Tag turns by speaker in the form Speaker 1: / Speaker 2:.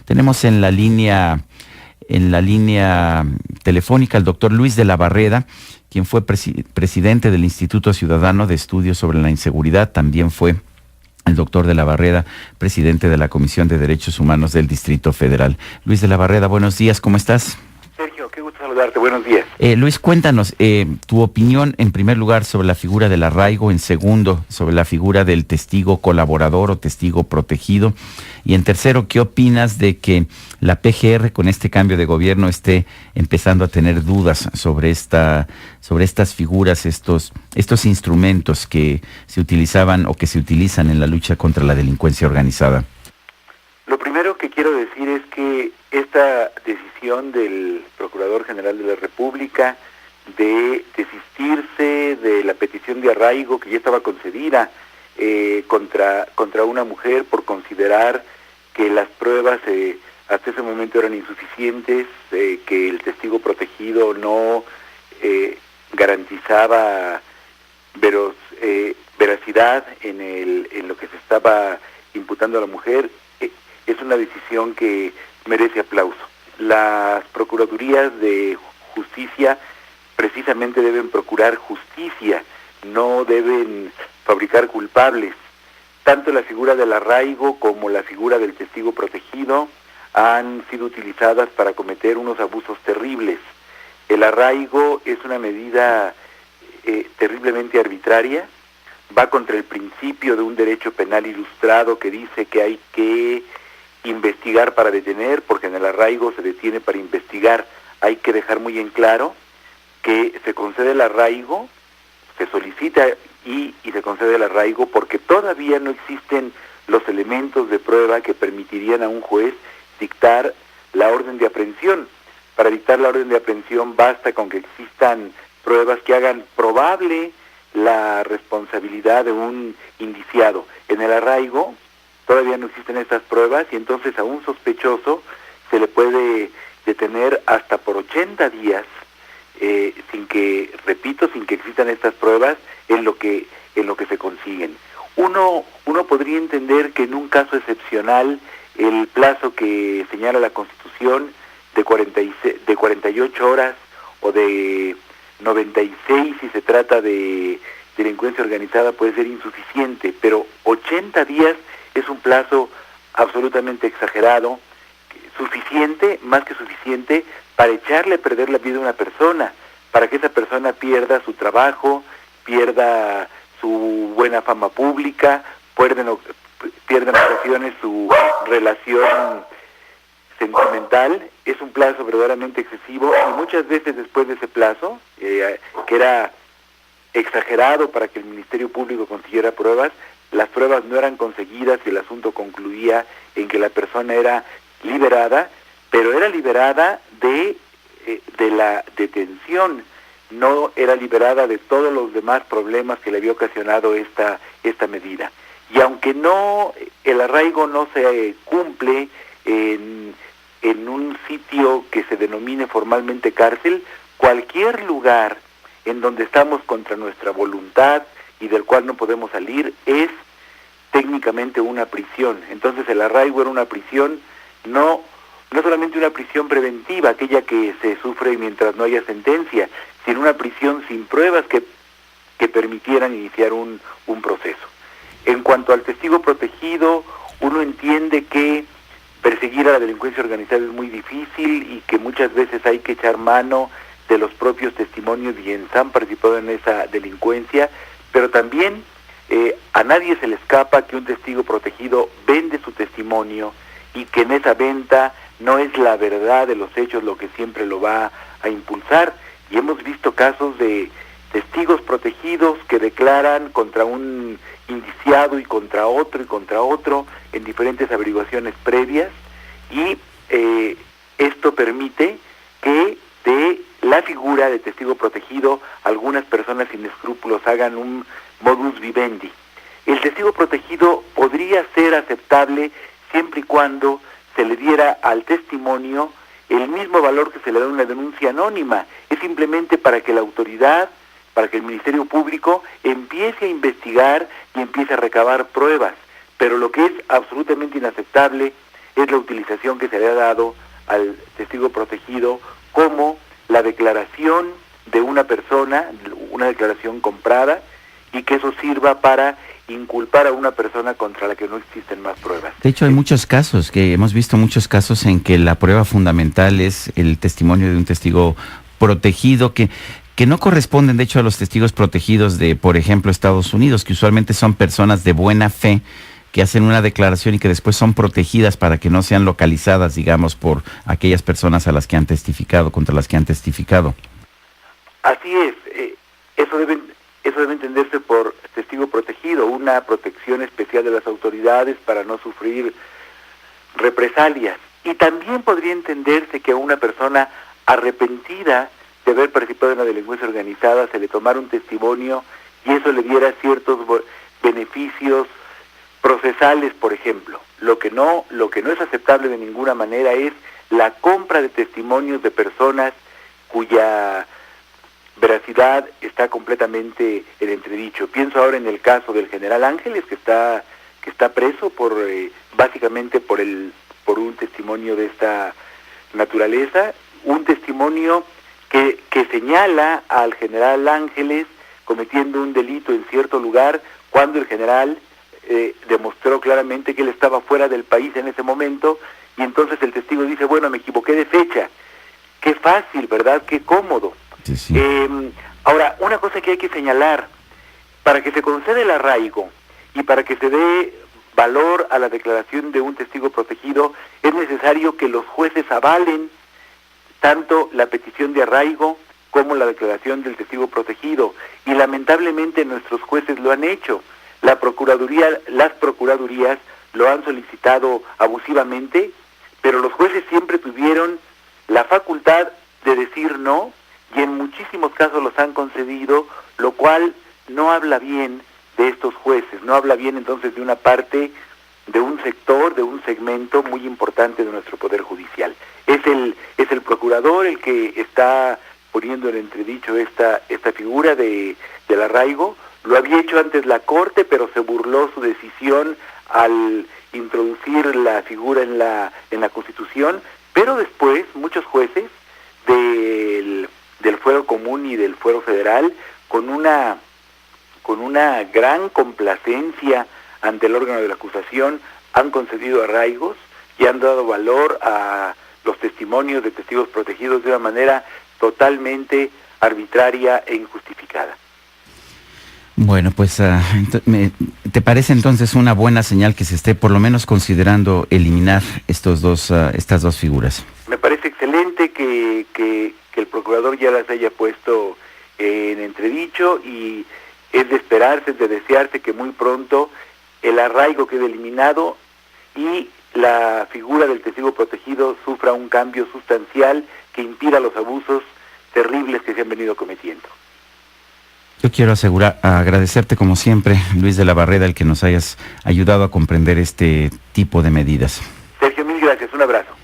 Speaker 1: Tenemos en la línea telefónica al doctor Luis de la Barreda, quien fue presidente del Instituto Ciudadano de Estudios sobre la Inseguridad. También fue el doctor de la Barreda, presidente de la Comisión de Derechos Humanos del Distrito Federal. Luis de la Barreda, buenos días, ¿cómo estás?
Speaker 2: Sergio, qué gusto saludarte, buenos días.
Speaker 1: Luis, cuéntanos tu opinión, en primer lugar, sobre la figura del arraigo, en segundo, sobre la figura del testigo colaborador o testigo protegido, y en tercero, ¿qué opinas de que la PGR, con este cambio de gobierno, esté empezando a tener dudas sobre estas figuras, estos instrumentos que se utilizaban o que se utilizan en la lucha contra la delincuencia organizada?
Speaker 2: Lo primero que quiero decir es que esta decisión del Procurador General de la República de desistirse de la petición de arraigo que ya estaba concedida contra una mujer por considerar que las pruebas hasta ese momento eran insuficientes, que el testigo protegido no garantizaba veracidad en lo que se estaba imputando a la mujer, es una decisión que merece aplauso. Las procuradurías de justicia precisamente deben procurar justicia, no deben fabricar culpables. Tanto la figura del arraigo como la figura del testigo protegido han sido utilizadas para cometer unos abusos terribles. El arraigo es una medida terriblemente arbitraria, va contra el principio de un derecho penal ilustrado que dice que hay que investigar para detener, porque en el arraigo se detiene para investigar. Hay que dejar muy en claro que se concede el arraigo, se solicita y se concede el arraigo porque todavía no existen los elementos de prueba que permitirían a un juez dictar la orden de aprehensión. Para dictar la orden de aprehensión basta con que existan pruebas que hagan probable la responsabilidad de un indiciado. En el arraigo todavía no existen estas pruebas y entonces a un sospechoso se le puede detener hasta por 80 días sin que existan estas pruebas en lo que se consiguen. Uno podría entender que en un caso excepcional el plazo que señala la Constitución de 48 horas o de 96 si se trata de delincuencia organizada puede ser insuficiente, pero 80 días es un plazo absolutamente exagerado, suficiente, más que suficiente, para echarle a perder la vida a una persona, para que esa persona pierda su trabajo, pierda su buena fama pública, pierda en ocasiones su relación sentimental. Es un plazo verdaderamente excesivo y muchas veces después de ese plazo, que era exagerado para que el Ministerio Público consiguiera pruebas, las pruebas no eran conseguidas y el asunto concluía en que la persona era liberada, pero era liberada de la detención, no era liberada de todos los demás problemas que le había ocasionado esta medida. Y aunque el arraigo no se cumple en un sitio que se denomine formalmente cárcel, cualquier lugar en donde estamos contra nuestra voluntad y del cual no podemos salir es técnicamente una prisión. Entonces el arraigo era una prisión, no solamente una prisión preventiva, aquella que se sufre mientras no haya sentencia, sino una prisión sin pruebas que permitieran iniciar un proceso. En cuanto al testigo protegido, uno entiende que perseguir a la delincuencia organizada es muy difícil y que muchas veces hay que echar mano de los propios testimonios de quienes han participado en esa delincuencia, pero también a nadie se le escapa que un testigo protegido vende su testimonio y que en esa venta no es la verdad de los hechos lo que siempre lo va a impulsar. Y hemos visto casos de testigos protegidos que declaran contra un indiciado y contra otro en diferentes averiguaciones previas, y esto permite que de la figura de testigo protegido algunas personas sin escrúpulos hagan un modus vivendi. El testigo protegido podría ser aceptable siempre y cuando se le diera al testimonio el mismo valor que se le da a una denuncia anónima. Es simplemente para que la autoridad, para que el Ministerio Público empiece a investigar y empiece a recabar pruebas. Pero lo que es absolutamente inaceptable es la utilización que se le ha dado al testigo protegido como la declaración de una persona, una declaración comprada, y que eso sirva para inculpar a una persona contra la que no existen más pruebas.
Speaker 1: De hecho, hay muchos casos, que hemos visto muchos casos en que la prueba fundamental es el testimonio de un testigo protegido, que no corresponden, de hecho, a los testigos protegidos de, por ejemplo, Estados Unidos, que usualmente son personas de buena fe, que hacen una declaración y que después son protegidas para que no sean localizadas, digamos, por aquellas personas a las que han testificado, contra las que han testificado.
Speaker 2: Así es, eso debe entenderse por testigo protegido, una protección especial de las autoridades para no sufrir represalias. Y también podría entenderse que a una persona arrepentida de haber participado en la delincuencia organizada se le tomara un testimonio y eso le diera ciertos beneficios procesales, por ejemplo. Lo que no es aceptable de ninguna manera es la compra de testimonios de personas cuya veracidad está completamente en entredicho. Pienso ahora en el caso del general Ángeles, que está preso básicamente por un testimonio de esta naturaleza, un testimonio que señala al general Ángeles cometiendo un delito en cierto lugar, cuando el general demostró claramente que él estaba fuera del país en ese momento, y entonces el testigo dice, bueno, me equivoqué de fecha. Qué fácil, ¿verdad? Qué cómodo.
Speaker 1: Sí, sí.
Speaker 2: Ahora, una cosa que hay que señalar, para que se conceda el arraigo y para que se dé valor a la declaración de un testigo protegido, es necesario que los jueces avalen tanto la petición de arraigo como la declaración del testigo protegido, y lamentablemente nuestros jueces lo han hecho. Las procuradurías lo han solicitado abusivamente, pero los jueces siempre tuvieron la facultad de decir no, y en muchísimos casos los han concedido, lo cual no habla bien de estos jueces, no habla bien entonces de una parte, de un sector, de un segmento muy importante de nuestro Poder Judicial. Es el procurador el que está poniendo en entredicho esta figura del arraigo. Lo había hecho antes la Corte, pero se burló su decisión al introducir la figura en la Constitución, pero después muchos jueces del Fuero Común y del Fuero Federal, con una gran complacencia ante el órgano de la acusación, han concedido arraigos y han dado valor a los testimonios de testigos protegidos de una manera totalmente arbitraria e injustificada.
Speaker 1: Bueno, pues, ¿te parece entonces una buena señal que se esté por lo menos considerando eliminar estas dos figuras?
Speaker 2: Me parece excelente que el procurador ya las haya puesto en entredicho, y es de esperarse, es de desearse que muy pronto el arraigo quede eliminado y la figura del testigo protegido sufra un cambio sustancial que impida los abusos terribles que se han venido cometiendo.
Speaker 1: Yo quiero agradecerte como siempre, Luis de la Barreda, el que nos hayas ayudado a comprender este tipo de medidas.
Speaker 2: Sergio, mil gracias, un abrazo.